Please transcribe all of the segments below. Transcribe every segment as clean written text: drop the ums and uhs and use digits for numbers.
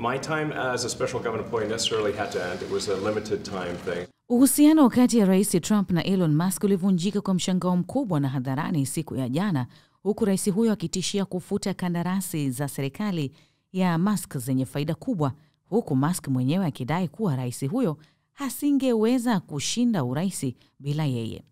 my time as a special government employee necessarily had to end. It was a limited time thing. Uhusiano kati ya Rais Trump na Elon Musk ulivunjika kwa mshangao mkubwa na hadharani siku ya jana, huku rais huyo akitishia kufuta kandarasi za serikali ya Musk zenye faida kubwa, huku Musk mwenyewe akidai kuwa rais huyo hasingeweza kushinda urais bila yeye.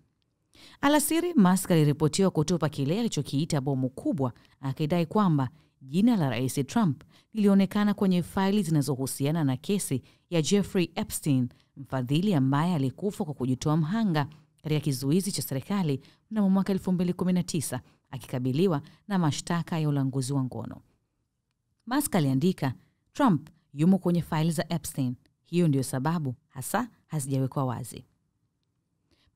Alasiri, Musk aliripotiwa kutupa kile alichokiita bomu kubwa, akidai kwamba jina la Rais Trump lilionekana kwenye faili zinazohusiana na kesi ya Jeffrey Epstein, mfadhili ambaye alikufa kwa kujitoa mhanga katika kizuizi cha serikali mnamo mwaka 2019 akikabiliwa na mashtaka ya ulanguzi wa ngono. Musk aliandika, Trump yumo kwenye faili za Epstein. Hiyo ndio sababu hasa hazijawekwa wazi.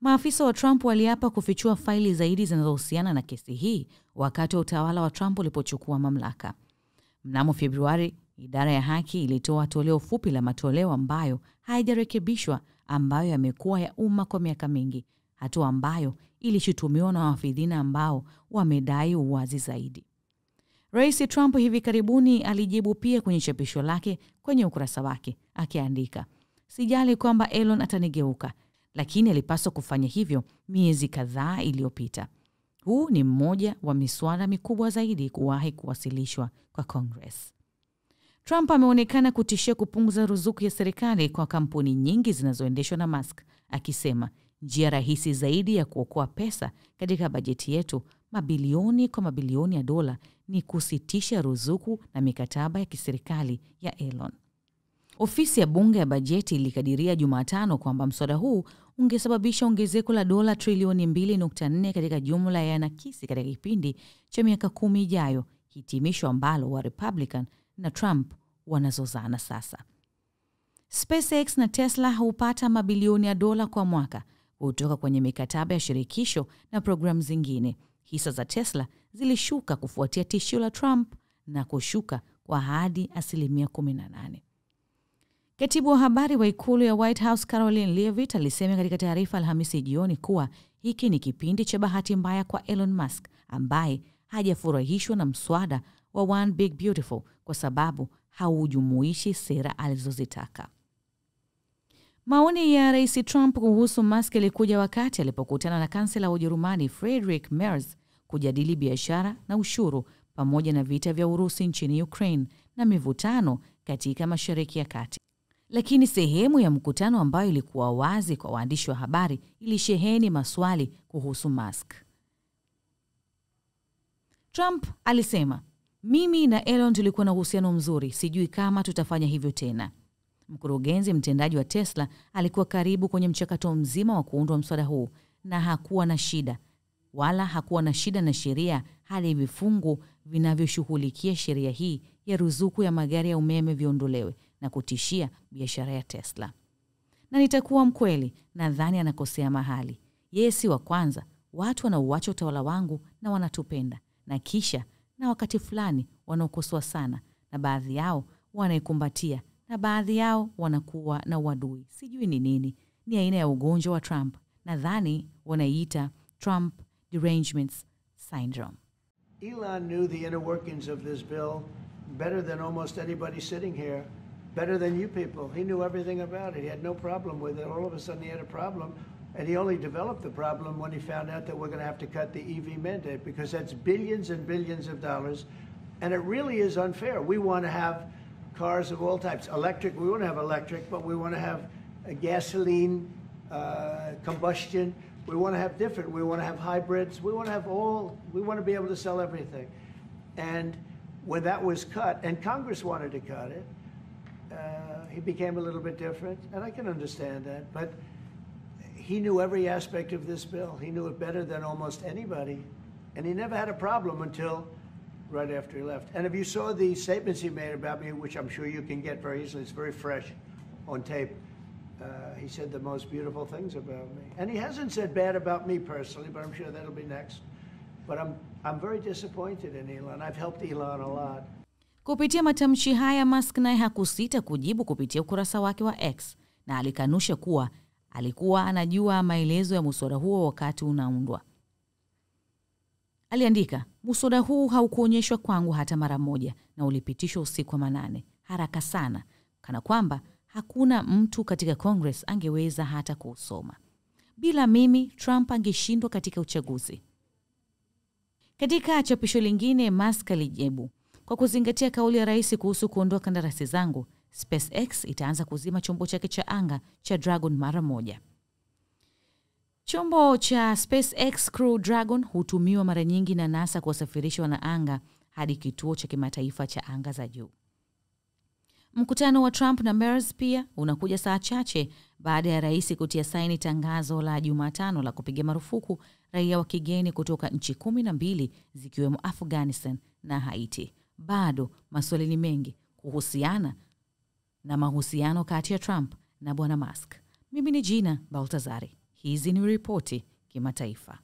Maafisa wa Trump waliapa kufichua faili zaidi zinazohusiana na kesi hii wakati wa utawala wa Trump ulipochukua mamlaka. Mnamo Februari, idara ya haki ilitoa toleo fupi la matoleo ambayo haijarekebishwa, ambayo yamekuwa ya umma kwa miaka mingi, hatua ambayo ilishutumiwa na wafidhina ambao wamedai uwazi zaidi. Rais Trump hivi karibuni alijibu pia kwenye chapisho lake kwenye ukurasa wake, akiandika, sijali kwamba Elon atanigeuka, lakini alipaswa kufanya hivyo miezi kadhaa iliyopita. Huu ni mmoja wa miswada mikubwa zaidi kuwahi kuwasilishwa kwa Congress. Trump ameonekana kutishia kupunguza ruzuku ya serikali kwa kampuni nyingi zinazoendeshwa na Musk, akisema njia rahisi zaidi ya kuokoa pesa katika bajeti yetu, mabilioni kwa mabilioni ya dola, ni kusitisha ruzuku na mikataba ya kiserikali ya Elon. Ofisi ya bunge ya bajeti ilikadiria Jumatano kwamba mswada huu ungesababisha ongezeko la dola trilioni 2.4 katika jumla ya nakisi katika kipindi cha miaka 10 ijayo, hitimisho ambalo wa Republican na Trump wanazozana sasa. SpaceX na Tesla hupata mabilioni ya dola kwa mwaka kutoka kwenye mikataba ya shirikisho na programu zingine. Hisa za Tesla zilishuka kufuatia tishio la Trump na kushuka kwa hadi 18%. Katibu wa habari wa ikulu ya White House Caroline Leavitt alisema katika taarifa Alhamisi jioni kuwa hiki ni kipindi cha bahati mbaya kwa Elon Musk, ambaye hajafurahishwa na mswada wa One Big Beautiful kwa sababu haujumuishi sera alizozitaka. Maoni ya Rais Trump kuhusu Musk yalikuja wakati alipokutana na kansela wa Ujerumani Friedrich Merz kujadili biashara na ushuru pamoja na vita vya Urusi nchini Ukraine na mivutano katika Mashariki ya Kati. Lakini sehemu ya mkutano ambayo ilikuwa wazi kwa waandishi wa habari ilisheheni maswali kuhusu Musk. Trump alisema, mimi na Elon tulikuwa na uhusiano mzuri, sijui kama tutafanya hivyo tena. Mkurugenzi mtendaji wa Tesla alikuwa karibu kwenye mchakato mzima wa kuundwa mswada huu na hakuwa na shida, wala hakuwa na shida na sheria hadi vifungu vinavyoshughulikia sheria hii ya ruzuku ya magari ya umeme viondolewe na kutishia biashara ya Tesla. Na nitakuwa mkweli, nadhani anakosea mahali. Yeye si wa kwanza. Watu wanauacha utawala wangu na wanatupenda, na kisha na wakati fulani wanaokosoa sana, na baadhi yao wanaikumbatia, na baadhi yao wanakuwa na uadui. Sijui ni nini. Ni aina ya ugonjwa wa Trump. Nadhani wanaiita Trump Derangements Syndrome. Elon knew the inner workings of this bill better than almost anybody sitting here, better than you people. He knew everything about it. He had no problem with it. All of a sudden he had a problem, and he only developed the problem when he found out that we're going to have to cut the EV mandate, because that's billions and billions of dollars, and it really is unfair. We want to have cars of all types. Electric, we want to have electric, but we want to have a gasoline, combustion. We want to have different. We want to have hybrids. We want to have all. We want to be able to sell everything. And when that was cut, and Congress wanted to cut it, he became a little bit different, and I can understand that. But he knew every aspect of this bill. He knew it better than almost anybody, and he never had a problem until right after he left. And if you saw the statements he made about me, which I'm sure you can get very easily, it's very fresh on tape. He said the most beautiful things about me. And he hasn't said bad about me personally, but I'm sure that'll be next. But I'm very disappointed in Elon. I've helped Elon a lot. Kupitia matamshi haya, Musk naye hakusita kujibu kupitia ukurasa wake wa X, na alikanusha kuwa alikuwa anajua maelezo ya muswada huo wakati unaundwa. Aliandika, muswada huu haukuonyeshwa kwangu hata mara moja na ulipitishwa usiku wa manane. haraka sana, kana kwamba hakuna mtu katika Congress angeweza hata kusoma. Bila mimi, Trump angeshindwa katika uchaguzi. Katika chapisho lingine, Musk alijibu, kwa kuzingatia kauli ya rais kuhusu kuondoa kandarasi zangu, SpaceX itaanza kuzima chombo chake cha anga cha Dragon mara moja. Chombo cha SpaceX Crew Dragon hutumiwa mara nyingi na NASA kuwasafirisha wanaanga hadi kituo cha kimataifa cha anga za juu. Mkutano wa Trump na Merz pia unakuja saa chache baada ya rais kutia saini tangazo la Jumatano la kupiga marufuku raia wa kigeni kutoka nchi 12 zikiwemo Afghanistan na Haiti. Bado maswali ni mengi kuhusiana na mahusiano kati ya Trump na Bwana Musk. Mimi ni Gina Baltazari. Hizi ni ripoti kimataifa.